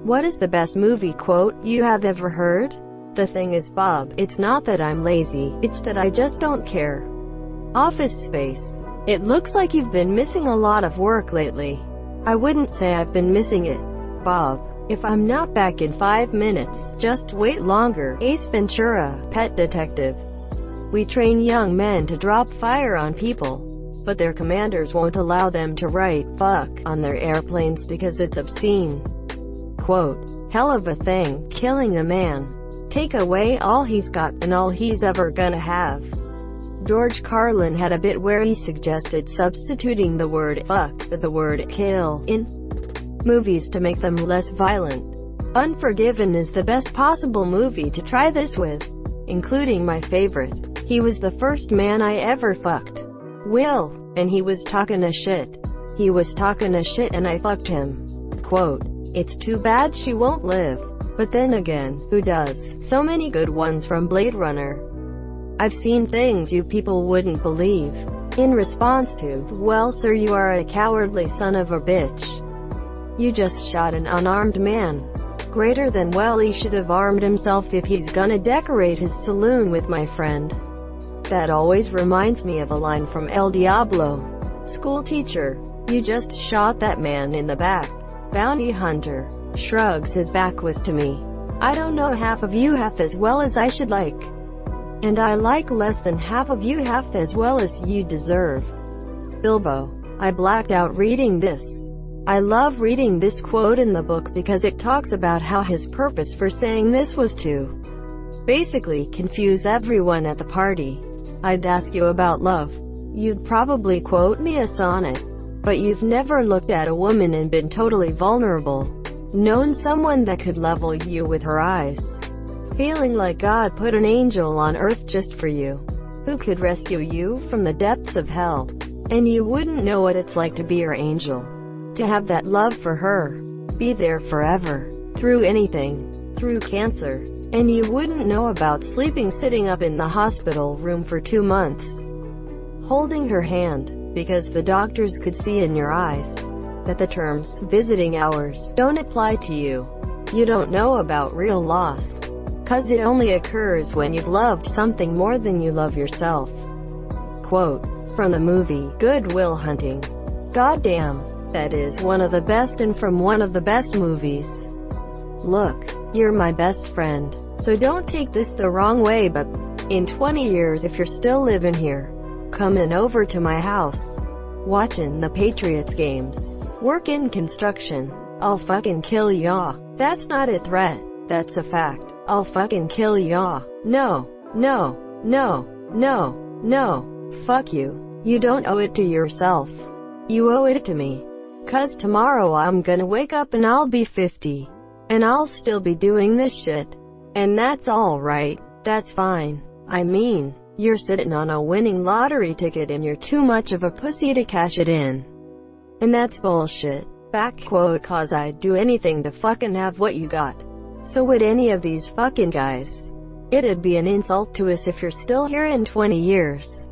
What is the best movie quote you have ever heard? The thing is, Bob, it's not that I'm lazy, it's that I just don't care. Office Space. It looks like you've been missing a lot of work lately. I wouldn't say I've been missing it, Bob. If I'm not back in 5 minutes, just wait longer. Ace Ventura, Pet Detective. We train young men to drop fire on people, but their commanders won't allow them to write "fuck" on their airplanes because it's obscene. Quote, hell of a thing, killing a man. Take away all he's got and all he's ever gonna have. George Carlin had a bit where he suggested substituting the word "fuck" with the word "kill" in movies to make them less violent. Unforgiven is the best possible movie to try this with, including my favorite. He was the first man I ever fucked. Will, and he was talking a shit. He was talking a shit and I fucked him. Quote, it's too bad she won't live. But then again, who does? So many good ones from Blade Runner. I've seen things you people wouldn't believe. In response to, well sir, you are a cowardly son of a bitch. You just shot an unarmed man. Greater than, well, he should have armed himself if he's gonna decorate his saloon with my friend. That always reminds me of a line from El Diablo. School teacher, you just shot that man in the back. Bounty hunter shrugs his back was to me. I don't know half of you half as well as I should like. And I like less than half of you half as well as you deserve. Bilbo. I blacked out reading this. I love reading this quote in the book because it talks about how his purpose for saying this was to basically confuse everyone at the party. I'd ask you about love. You'd probably quote me a sonnet. But you've never looked at a woman and been totally vulnerable. Known someone that could level you with her eyes. Feeling like God put an angel on earth just for you. Who could rescue you from the depths of hell. And you wouldn't know what it's like to be her angel. To have that love for her. Be there forever. Through anything. Through cancer. And you wouldn't know about sitting up in the hospital room for 2 months. Holding her hand, because the doctors could see in your eyes that the terms visiting hours don't apply to you. You don't know about real loss. 'Cause it only occurs when you've loved something more than you love yourself. Quote, from the movie, Good Will Hunting. Goddamn. That is one of the best and from one of the best movies. Look, you're my best friend, so don't take this the wrong way, but in 20 years if you're still living here, coming over to my house, watching the Patriots games, working construction, I'll fucking kill ya. That's not a threat, that's a fact. I'll fucking kill ya. No, no, no, no, no. Fuck you. You don't owe it to yourself. You owe it to me. 'Cause tomorrow I'm gonna wake up and I'll be 50. And I'll still be doing this shit. And that's alright. That's fine. I mean, you're sitting on a winning lottery ticket and you're too much of a pussy to cash it in. And that's bullshit. Back quote, 'cause I'd do anything to fucking have what you got. So would any of these fucking guys. It'd be an insult to us if you're still here in 20 years.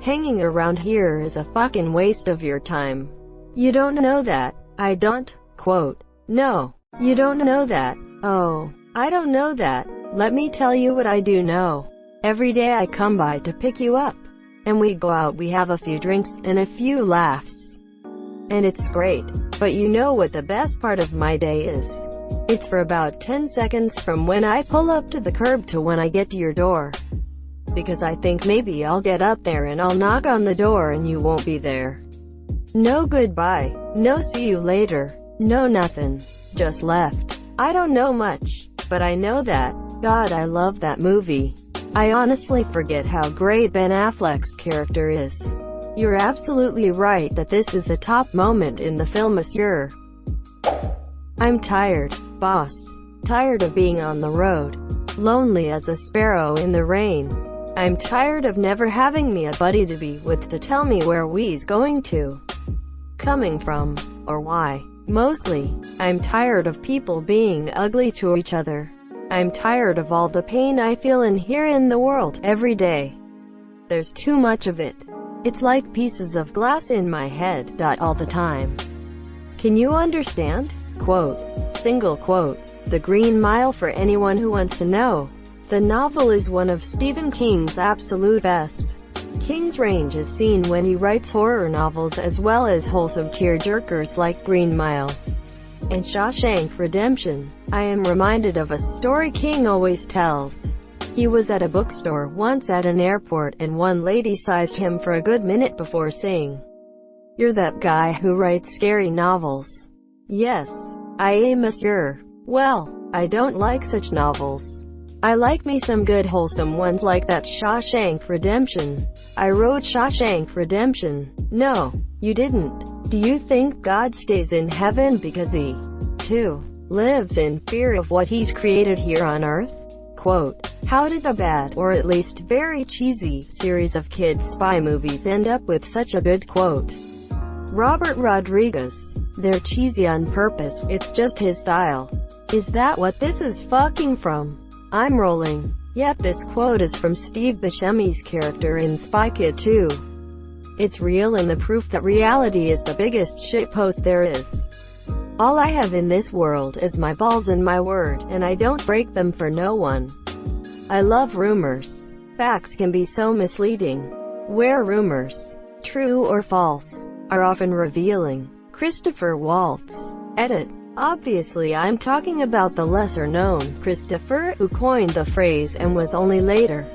Hanging around here is a fucking waste of your time. You don't know that. I don't. Quote. No. You don't know that. Oh. I don't know that. Let me tell you what I do know. Every day I come by to pick you up. And we go out, we have a few drinks, and a few laughs. And it's great. But you know what the best part of my day is? It's for about 10 seconds from when I pull up to the curb to when I get to your door. Because I think maybe I'll get up there and I'll knock on the door and you won't be there. No goodbye. No see you later. No nothing. Just left. I don't know much, but I know that. God, I love that movie. I honestly forget how great Ben Affleck's character is. You're absolutely right that this is a top moment in the film, monsieur. I'm tired, boss. Tired of being on the road. Lonely as a sparrow in the rain. I'm tired of never having me a buddy to be with to tell me where we's going to. Coming from, or why. Mostly, I'm tired of people being ugly to each other. I'm tired of all the pain I feel and hear in the world, every day. There's too much of it. It's like pieces of glass in my head, all the time. Can you understand? Quote, single quote, The Green Mile for anyone who wants to know. The novel is one of Stephen King's absolute best. King's range is seen when he writes horror novels as well as wholesome tearjerkers like Green Mile and Shawshank Redemption. I am reminded of a story King always tells. He was at a bookstore once at an airport and one lady sized him for a good minute before saying, "You're that guy who writes scary novels." "Yes, I am, monsieur." "Well, I don't like such novels. I like me some good wholesome ones like that Shawshank Redemption." "I wrote Shawshank Redemption." "No, you didn't. Do you think God stays in heaven because he, too, lives in fear of what he's created here on earth?" Quote, how did a bad, or at least very cheesy, series of kid spy movies end up with such a good quote? Robert Rodriguez. They're cheesy on purpose, it's just his style. Is that what this is fucking from? I'm rolling. Yep, this quote is from Steve Buscemi's character in Spy Kid 2. It's real and the proof that reality is the biggest shitpost there is. All I have in this world is my balls and my word, and I don't break them for no one. I love rumors. Facts can be so misleading. Where rumors, true or false, are often revealing. Christopher Waltz. Edit. Obviously I'm talking about the lesser-known Christopher, who coined the phrase and was only later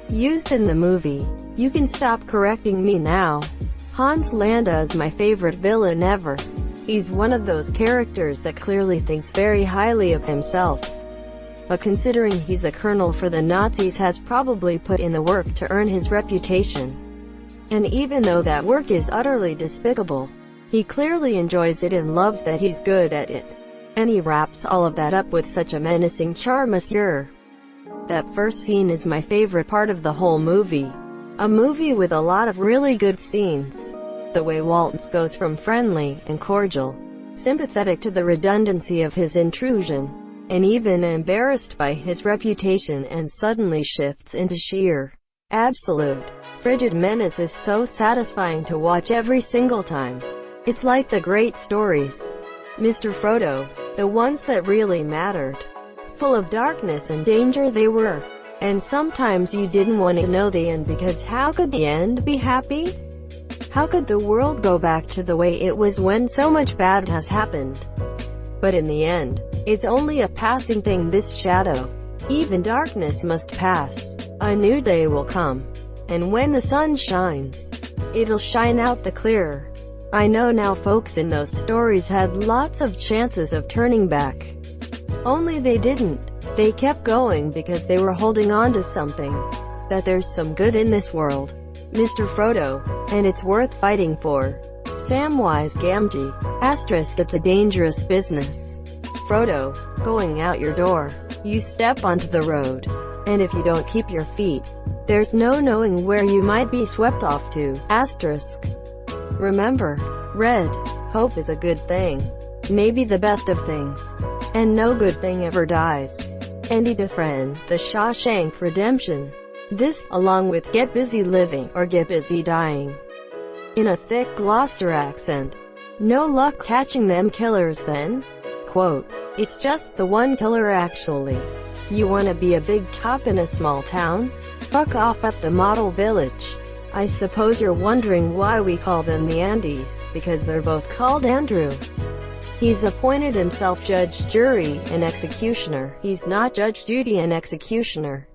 used in the movie. You can stop correcting me now. Hans Landa is my favorite villain ever. He's one of those characters that clearly thinks very highly of himself. But considering he's the colonel for the Nazis, has probably put in the work to earn his reputation. And even though that work is utterly despicable, he clearly enjoys it and loves that he's good at it. And he wraps all of that up with such a menacing charm, monsieur. That first scene is my favorite part of the whole movie. A movie with a lot of really good scenes. The way Waltz goes from friendly and cordial, sympathetic to the redundancy of his intrusion, and even embarrassed by his reputation, and suddenly shifts into sheer, absolute, frigid menace is so satisfying to watch every single time. It's like the great stories, Mr. Frodo, the ones that really mattered. Full of darkness and danger they were. And sometimes you didn't want to know the end, because how could the end be happy? How could the world go back to the way it was when so much bad has happened? But in the end, it's only a passing thing, this shadow. Even darkness must pass. A new day will come. And when the sun shines, it'll shine out the clearer. I know now folks in those stories had lots of chances of turning back. Only they didn't. They kept going because they were holding on to something. That there's some good in this world, Mr. Frodo, and it's worth fighting for. Samwise Gamgee. Asterisk, it's a dangerous business. Frodo, going out your door, you step onto the road. And if you don't keep your feet, there's no knowing where you might be swept off to. Asterisk. Remember, red, hope is a good thing. Maybe the best of things. And no good thing ever dies. Andy Dufresne, The Shawshank Redemption. This, along with Get Busy Living, or Get Busy Dying, in a thick Gloucester accent. No luck catching them killers then? Quote, it's just the one killer actually. You wanna be a big cop in a small town? Fuck off at the model village. I suppose you're wondering why we call them the Andes, because they're both called Andrew. He's appointed himself judge, jury, and executioner. He's not Judge Judy and executioner.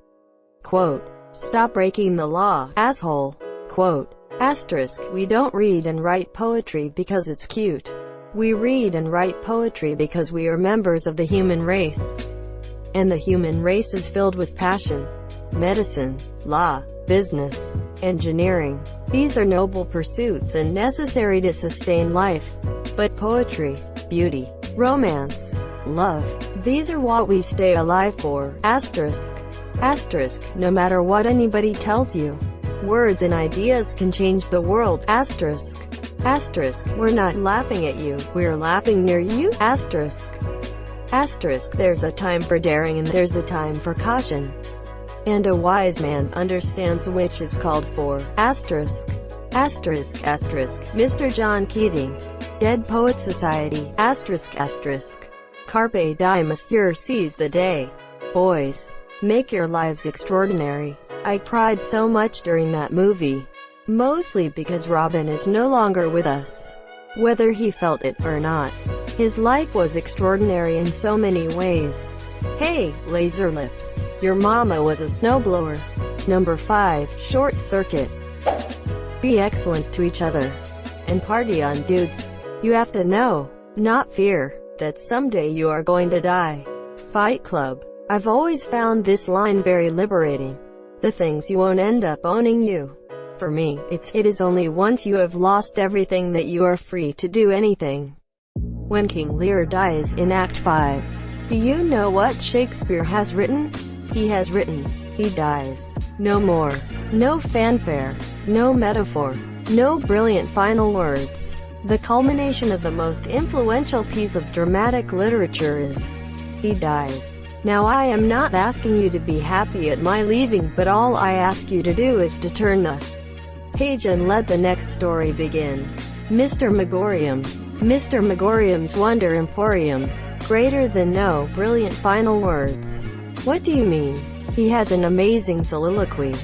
Quote, stop breaking the law, asshole. Quote, asterisk, we don't read and write poetry because it's cute. We read and write poetry because we are members of the human race. And the human race is filled with passion, medicine, law, business, engineering. These are noble pursuits and necessary to sustain life. But poetry, beauty, romance, love, these are what we stay alive for. Asterisk. Asterisk, no matter what anybody tells you, words and ideas can change the world. Asterisk. Asterisk, we're not laughing at you, we're laughing near you. Asterisk. Asterisk, there's a time for daring and there's a time for caution. And a wise man understands which is called for. Asterisk. Asterisk, asterisk, Mr. John Keating. Dead Poet Society, asterisk asterisk. Carpe diem, monsieur, seize the day. Boys, make your lives extraordinary. I cried so much during that movie. Mostly because Robin is no longer with us. Whether he felt it or not, his life was extraordinary in so many ways. Hey, laser lips, your mama was a snowblower. Number 5, short circuit. Be excellent to each other. And party on, dudes. You have to know, not fear, that someday you are going to die. Fight Club. I've always found this line very liberating. The things you won't end up owning you. For me, it is only once you have lost everything that you are free to do anything. When King Lear dies in Act 5, do you know what Shakespeare has written? He has written, he dies. No more. No fanfare. No metaphor. No brilliant final words. The culmination of the most influential piece of dramatic literature is, he dies. Now I am not asking you to be happy at my leaving, but all I ask you to do is to turn the page and let the next story begin. Mr. Megorium. Mr. Megorium's Wonder Emporium. Greater than no brilliant final words. What do you mean? He has an amazing soliloquy.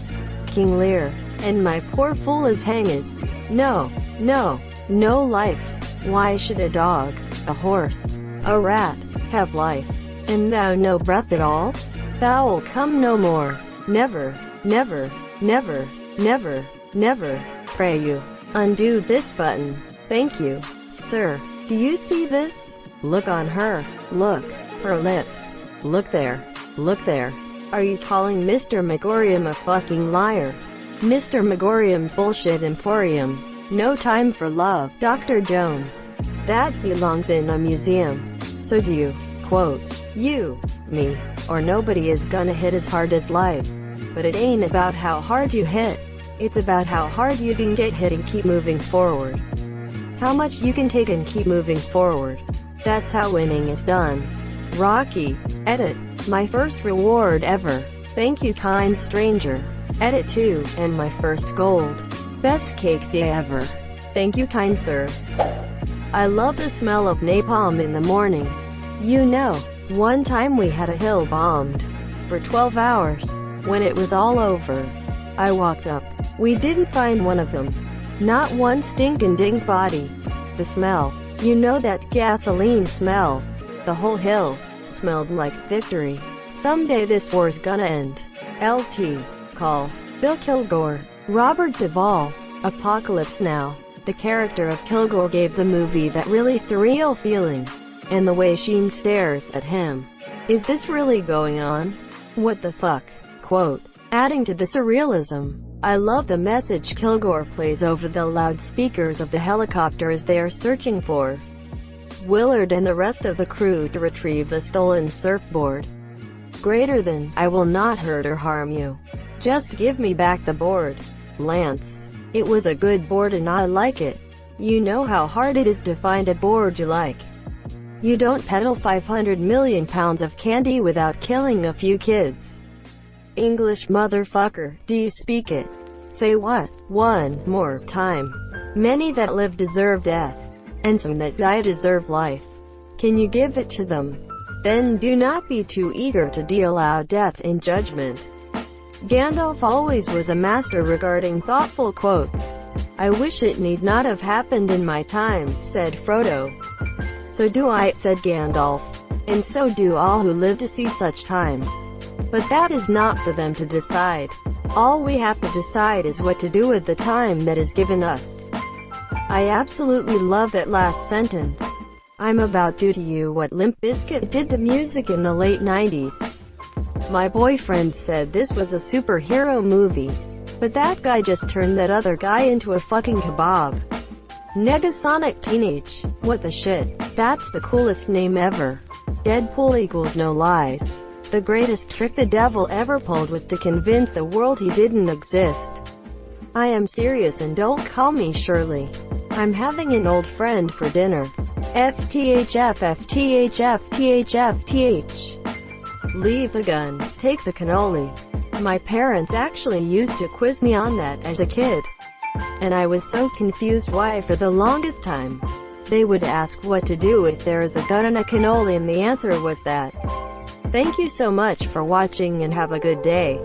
King Lear. And my poor fool is hanged. No, no, no life. Why should a dog, a horse, a rat, have life, and thou no breath at all? Thou'll come no more. Never, never, never, never, never. Pray you, undo this button. Thank you, sir. Do you see this? Look on her. Look. Her lips. Look there. Look there. Are you calling Mr. Megorium a fucking liar? Mr. Megorium's bullshit emporium. No time for love. Dr. Jones. That belongs in a museum. So do you. Quote. You, me, or nobody is gonna hit as hard as life. But it ain't about how hard you hit. It's about how hard you can get hit and keep moving forward. How much you can take and keep moving forward. That's how winning is done. Rocky. Edit. My first reward ever. Thank you, kind stranger. Edit 2, and my first gold. Best cake day ever. Thank you, kind sir. I love the smell of napalm in the morning. You know, one time we had a hill bombed for 12 hours. When it was all over, I walked up. We didn't find one of them. Not one stinkin' dink body. The smell. You know that gasoline smell. The whole hill smelled like victory. Someday this war's gonna end. LT. Call. Bill Kilgore. Robert Duvall. Apocalypse Now. The character of Kilgore gave the movie that really surreal feeling. And the way Sheen stares at him. Is this really going on? What the fuck? Quote. Adding to the surrealism, I love the message Kilgore plays over the loudspeakers of the helicopter as they are searching for Willard and the rest of the crew to retrieve the stolen surfboard. Greater than, I will not hurt or harm you. Just give me back the board. Lance. It was a good board and I like it. You know how hard it is to find a board you like. You don't peddle 500 million pounds of candy without killing a few kids. English motherfucker, do you speak it? Say what? One more time. Many that live deserve death, and some that die deserve life. Can you give it to them? Then do not be too eager to deal out death in judgment. Gandalf always was a master regarding thoughtful quotes. I wish it need not have happened in my time, said Frodo. So do I, said Gandalf. And so do all who live to see such times. But that is not for them to decide. All we have to decide is what to do with the time that is given us. I absolutely love that last sentence. I'm about to do to you what Limp Bizkit did to music in the late 90s. My boyfriend said this was a superhero movie, but that guy just turned that other guy into a fucking kebab. Negasonic Teenage. What the shit? That's the coolest name ever. Deadpool equals no lies. The greatest trick the devil ever pulled was to convince the world he didn't exist. I am serious and don't call me Shirley. I'm having an old friend for dinner. FTHF FTHF THF TH. Leave the gun, take the cannoli. My parents actually used to quiz me on that as a kid. And I was so confused why for the longest time. They would ask what to do if there is a gun and a cannoli, and the answer was that. Thank you so much for watching and have a good day.